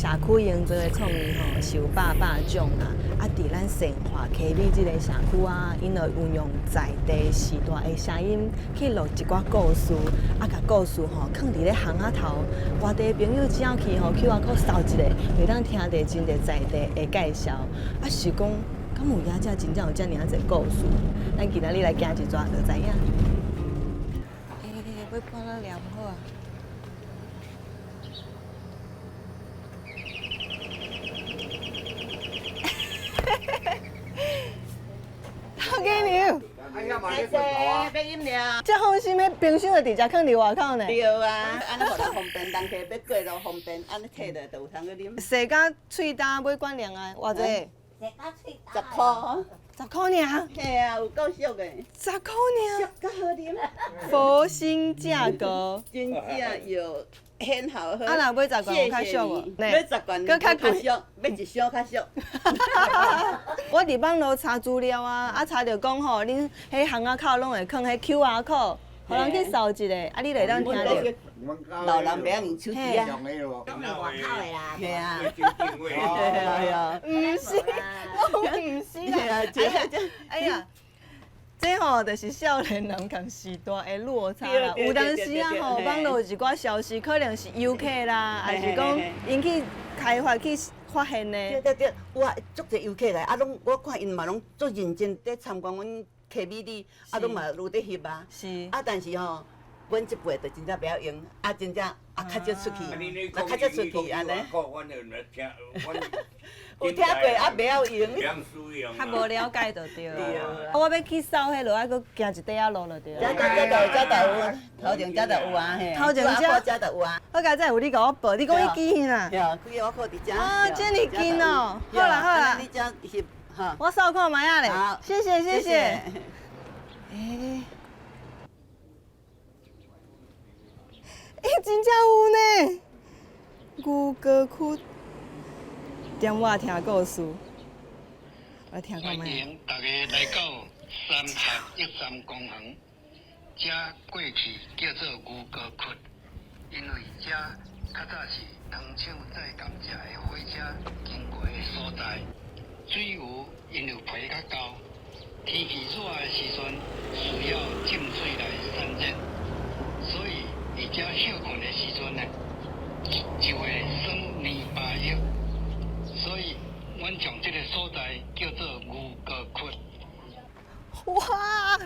社区用做的创意吼，是有百种啦。啊，伫咱生化 KB 这个社区啊，因就运用在地时代的声音去录一寡故事，啊，甲故事吼放伫咧巷仔头，外地朋友只要去吼 QR code 扫一个，会当听到真侪在地的介绍。啊，是讲，敢有遐只真正有遮尔啊侪故事？咱今仔日来行一转就知影。要搬了了好啊！头家娘，谢谢，要饮料。这放心的冰箱就直接放伫外口呢。对啊，安尼互人方便，人客要过路方便，安尼摕落就有通去啉。细甲喙干买管量啊，偌济10块。 10块尔。嘿啊，有够俗的。10块尔。够好啉。佛心价格。真正有很好喝。啊，若买10罐有较俗无？买10罐搁较贵。要一箱较俗。我伫网络查资料啊，啊查着讲吼，恁迄巷仔口拢会放迄 QR code， 互人去扫一个，啊你就会当听着。 老人袂用手机啊，用的咯，拢是外口的啦，系啊，系啊，毋是，我毋是啦，哎呀，这吼就是少年人共时代的落差啦。有当时啊吼，网络有一寡消息，可能是游客啦，还是讲因去开发去发现的。对，哇，足侪游客来，啊，拢我看因嘛拢足认真在参观阮 KBD， 啊，拢嘛有伫翕啊。是。啊，但是吼。 阮即辈就真正袂晓用，啊，真正啊较少出去，较少出去安尼。有听过啊，袂晓用。较无了解就对了。我要去扫迄落，还佫行一底仔路就对了。遮就有，头前遮就有啊，嘿。头前遮就有啊。我刚才有你甲我报，你讲伊记啦。对，几个我靠伫遮。啊，这么近哦。好啦好啦。你遮翕哈。我扫看卖啊咧。好，谢谢。诶。 真正有呢！牛歌区点我听故事，我听看卖。欢迎大家来到313公园，这过去叫做牛歌区，因为这较早是糖厂在甘蔗的火车经过的所在，水牛因为皮较高，天气热的时阵需要浸水来散热，所以。 伫遮休困的时阵呢，就会生泥巴叶，所以阮将这个所在叫做牛歌区。哇，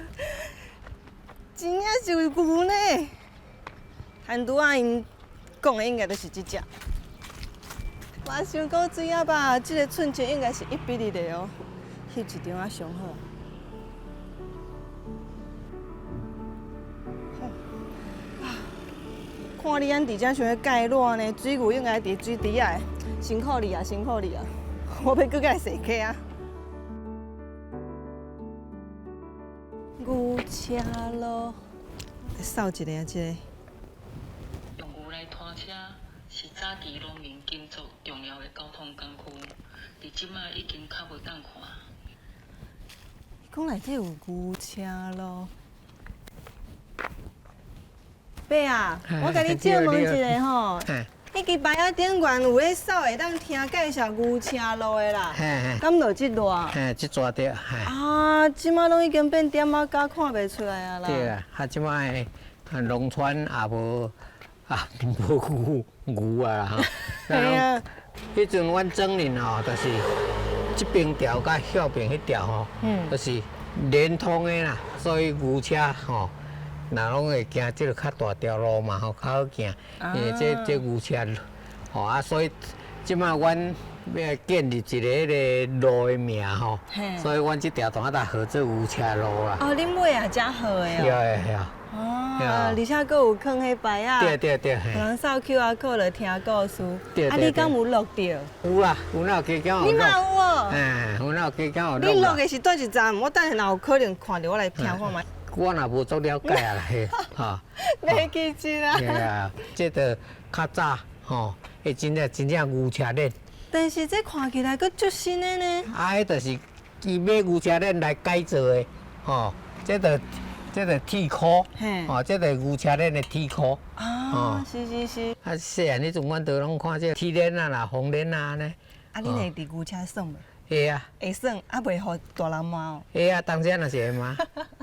真正是有牛呢！韩拄仔因讲的应该就是这只。我想讲水啊吧，这个寸钱应该是1比1的哦，翕一张啊上好。 看你安伫遮想要介热呢，水牛应该伫水底下，辛苦你啊，辛苦你啊！我要搁甲洗客啊！牛车路，扫一个啊，这个。用牛来拖车是早期农民耕作重要的交通工具，伫即摆已经较袂当看。讲内底有牛车路。 伯啊，我甲你借问一下吼，迄支牌仔顶悬有咧扫会当听介绍牛车路的啦，敢就即段？嘿，即抓着，嘿。啊，即马拢已经变点仔角，看袂出来啊啦。对啊，即摆农村也无无牛啊哈。系啊。迄阵阮庄林吼，就是即边条甲后边迄条吼，就是连通的啦，所以牛车吼。 若拢会行即个较大条路嘛，吼较好行，因为这牛车，吼啊，所以即摆阮要建立一个迄个路的名吼，所以阮即条段仔号做牛车路啦。哦，恁买也真好的哦。对啊。哦，而且佫有放迄牌仔。对。人扫 QR code 来听故事。对。啊，你敢有录着？有啦，有哪有加减有录。你嘛有哦。有哪有加减有录。你录的是倒一站？我等下若有可能看着，我来听看觅。 我若无足了解啊嘿，哈，袂记真啊。对啊，这个较早吼，迄真正牛车链。但是这看起来佫足新的呢。啊，迄就是伊买牛车链来改造的，吼，这个铁壳，吼，这个牛车链的铁壳。啊。啊，是是是。啊，细汉迄阵，阮都拢看这天莲啊啦、红莲啊呢。啊，你会伫牛车耍无？会啊。会耍，啊，袂互大人骂哦。会啊，当时若是会骂。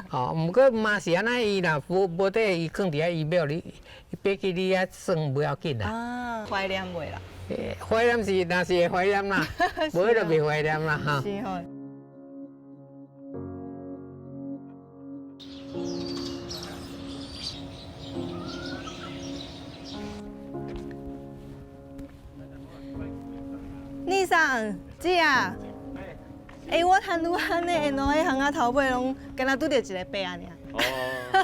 哦，毋过骂是安尼，伊若无得伊放伫遐医庙里，伊爬去你遐算不要紧啦。啊，怀念袂啦？怀念是，若是会怀念啦，无迄就袂怀念啦哈。是吼。你上姐啊，我摊拄安尼，因两个巷仔头尾拢敢若拄着一个白啊尔。哦，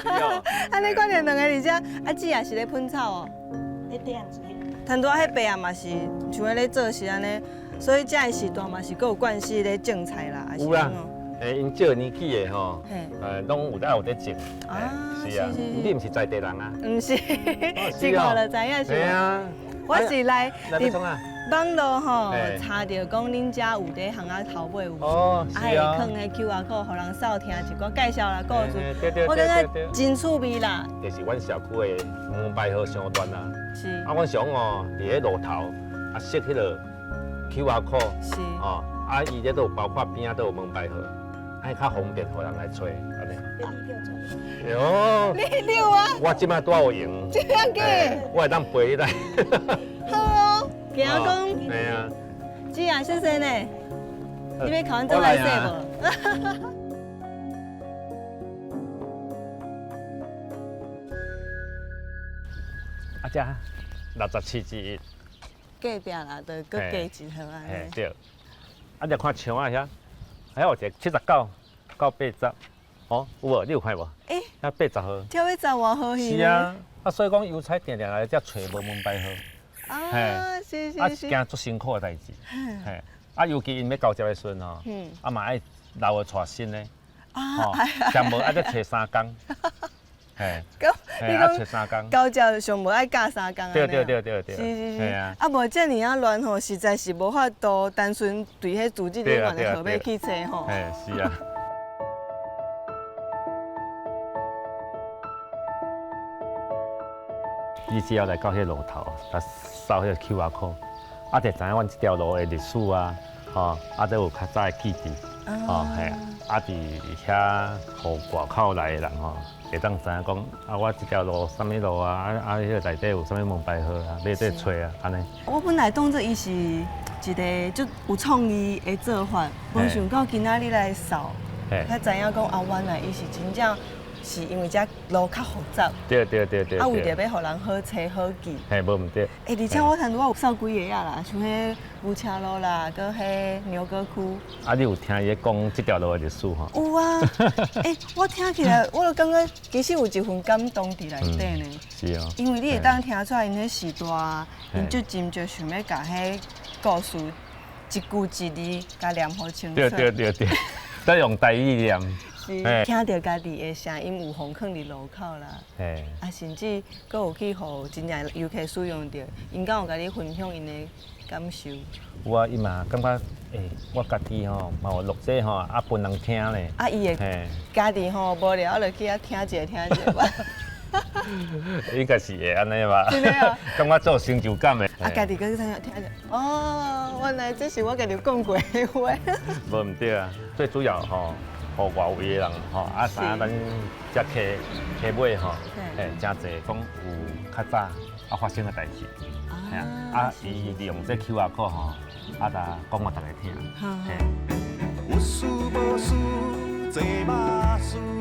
是哦。安尼看见两个而且啊姐也是咧喷草哦。你这样子。摊拄仔迄白啊嘛是像咧咧做是安尼，所以遮的时段嘛是佫有惯势咧种菜啦，还是有啦安怎？因少年纪的吼，拢有在种。啊，是啊，你毋是在地人啊？毋是，一看就知影是。对啊，我是来要创啊？网络吼查到讲恁遮有伫巷仔头尾有，哦，是啊。放个 QR code，互人扫听一寡介绍啦故事，对我感觉真趣味啦。就是阮社区的门牌号商店啊。是。啊，阮想哦，伫迄路头啊，设迄个 QR code。是。哦，啊，伊咧都有包括边仔都有门牌号，哎，较方便互人来找，安尼。哟。你溜啊？我即摆拄好有闲。这样嘅。我会当陪你来。好哦。惊讲，哎呀，姐啊，谢谢呢。你要考阮倒来说无？啊，遮67支，隔壁啦，就搁加一盒安尼。对。啊，你看墙啊遐，还有一个79到80，哦，有无？你有看无？遐80号。跳要10外号去。是啊，啊，所以讲邮差定定来遮找无门牌号。啊，是是啊，是。是件足辛苦的代志。嘿，啊，尤其因要交接的时阵吼，啊嘛爱留个带新的，吼，上无爱再找3工。嘿，你啊找3工。交接上无爱教3工啊。对。是是是。啊，无遮尔啊乱吼，实在是无法度单纯对迄组织人员的号码去找吼。嘿，是啊。你只要来到迄路头，来扫迄个 QR code， 啊，就知影阮这条路的历史啊，吼，啊，都有较早的记忆，吼，嘿，啊，伫遐，互外口来的人吼，会当知影讲，啊，我这条路什么路啊，迄个内底有啥物门牌号啊，要再找啊，安尼。我本来当作伊是一个足有创意的做法，无想到今仔日来扫，才知影讲啊，原来伊是真正。是因为遮路较复杂，对。啊，为着要互人好找好记。嘿，无毋对。而且我看拄有扫几个啊啦，像迄牛车路啦，搁迄牛角区。啊，你有听伊讲这条路的历史吼？有啊，我听起来，我就感觉其实有一份感动伫内底呢。是哦。因为你会当听出来，因迄时代，因就真就想要甲迄故事一句一字甲念好清楚。对，再用台语念。听到家己的声音有风放伫路口啦，啊，甚至阁有去互真正游客使用着，因敢有甲你分享因的感受？有啊，伊嘛感觉，我家己吼嘛有录这吼，啊，分人听咧。啊，伊会家己吼无聊，就去遐听一下吧。应该是会安尼吧？真的啊？感觉做成就感的。啊，家己搁去听一下。哦，原来这是我家己讲过的话。无毋对啊，最主要吼。互外围的人吼，啊，知影咱遮客尾吼，真侪讲有较早啊发生的代志，啊，伊利用这 QR code 吼，啊，甲讲互大家听，好。有事无事坐马事。